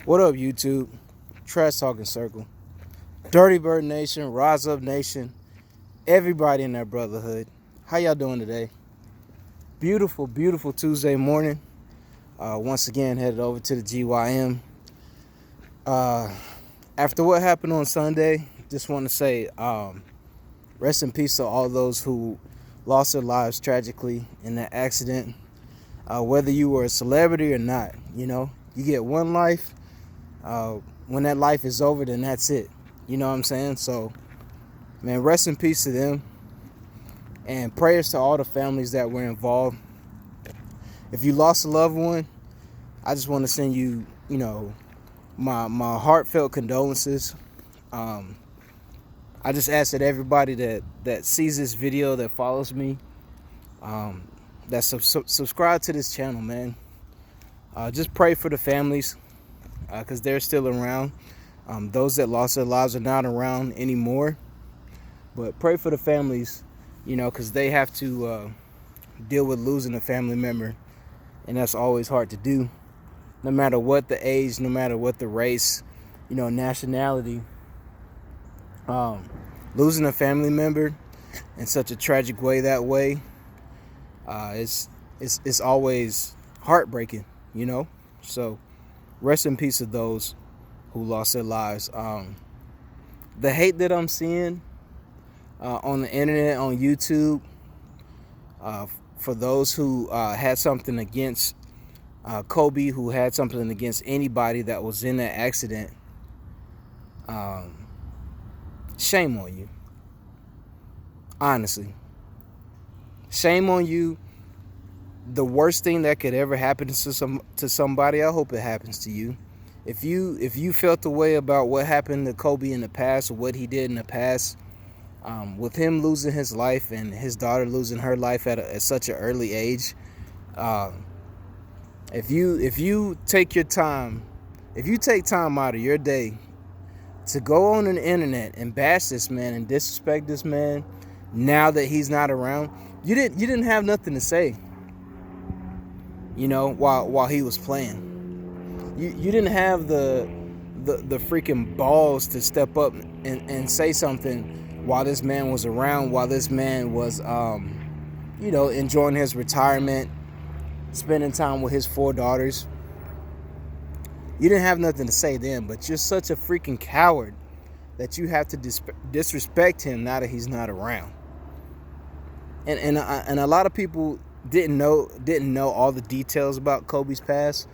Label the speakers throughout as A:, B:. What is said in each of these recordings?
A: What up, YouTube? Trash Talking Circle. Dirty Bird Nation, Rise Up Nation, everybody in that brotherhood. How y'all doing today? Beautiful, beautiful Tuesday morning. Once again, headed over to the GYM. After what happened on Sunday, just want to say rest in peace to all those who lost their lives tragically in that accident. Whether you were a celebrity or not, you get one life. When that life is over, then that's it. You know what I'm saying? So, man, rest in peace to them. And prayers to all the families that were involved. If you lost a loved one, I just want to send you, my heartfelt condolences. I just ask that everybody that sees this video, that follows me, that subscribe to this channel, man. Just pray for the families, because they're still around. Those that lost their lives are not around anymore. But pray for the families, because they have to deal with losing a family member. And that's always hard to do. No matter what the age, no matter what the race, nationality. Losing a family member in such a tragic way that way, it's always heartbreaking, So rest in peace of those who lost their lives. The hate that I'm seeing on the internet, on YouTube, for those who had something against Kobe, who had something against anybody that was in that accident, shame on you. Honestly, shame on you. The worst thing that could ever happen to somebody, I hope it happens to you. If you felt the way about what happened to Kobe in the past, or what he did in the past, with him losing his life and his daughter losing her life at such an early age, if you take time out of your day to go on the internet and bash this man and disrespect this man now that he's not around, you didn't have nothing to say. While he was playing, you didn't have the freaking balls to step up and say something while this man was around, while this man was enjoying his retirement, spending time with his 4 daughters. You didn't have nothing to say then, but you're such a freaking coward that you have to disrespect him now that he's not around. And a lot of people didn't know all the details about Kobe's past.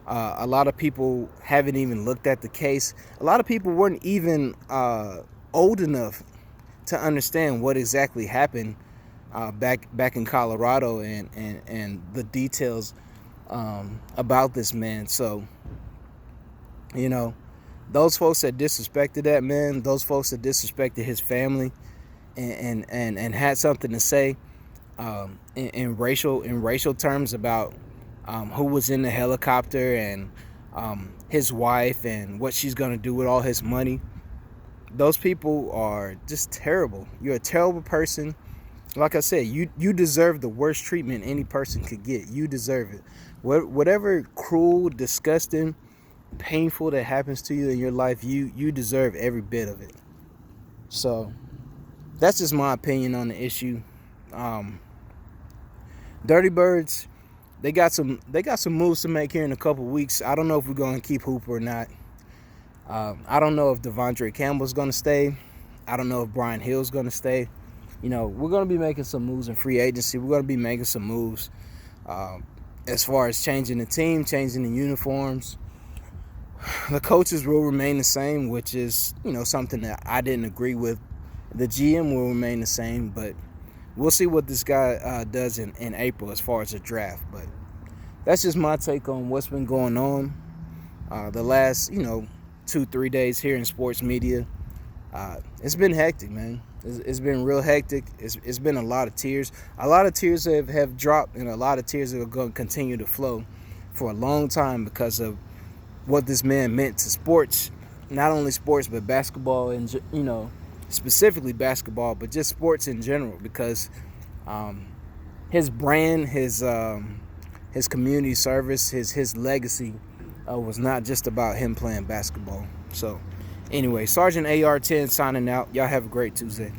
A: A lot of people haven't even looked at the case. A lot of people weren't even old enough to understand what exactly happened back in Colorado and the details about this man. So, those folks that disrespected that man, those folks that disrespected his family, and had something to say in racial terms about who was in the helicopter and his wife and what she's gonna do with all his money. Those people are just terrible. You're a terrible person. Like I said, you deserve the worst treatment any person could get. You deserve it. Whatever cruel, disgusting, painful that happens to you in your life, you deserve every bit of it. So that's just my opinion on the issue. Dirty Birds, they got some moves to make here in a couple weeks. I don't know if we're going to keep Hooper or not. I don't know if Devondre Campbell's going to stay. I don't know if Brian Hill's going to stay. We're going to be making some moves in free agency. We're going to be making some moves as far as changing the team, changing the uniforms. The coaches will remain the same, which is, something that I didn't agree with. The GM will remain the same, but we'll see what this guy does in April as far as the draft. But that's just my take on what's been going on the last, 2-3 days here in sports media. It's been hectic, man. It's been real hectic. It's been a lot of tears. A lot of tears have dropped, and a lot of tears are going to continue to flow for a long time because of what this man meant to sports. Not only sports, but basketball, and specifically basketball, but just sports in general, because his brand, his community service, his legacy was not just about him playing basketball. So, anyway, Sergeant AR-10 signing out. Y'all have a great Tuesday.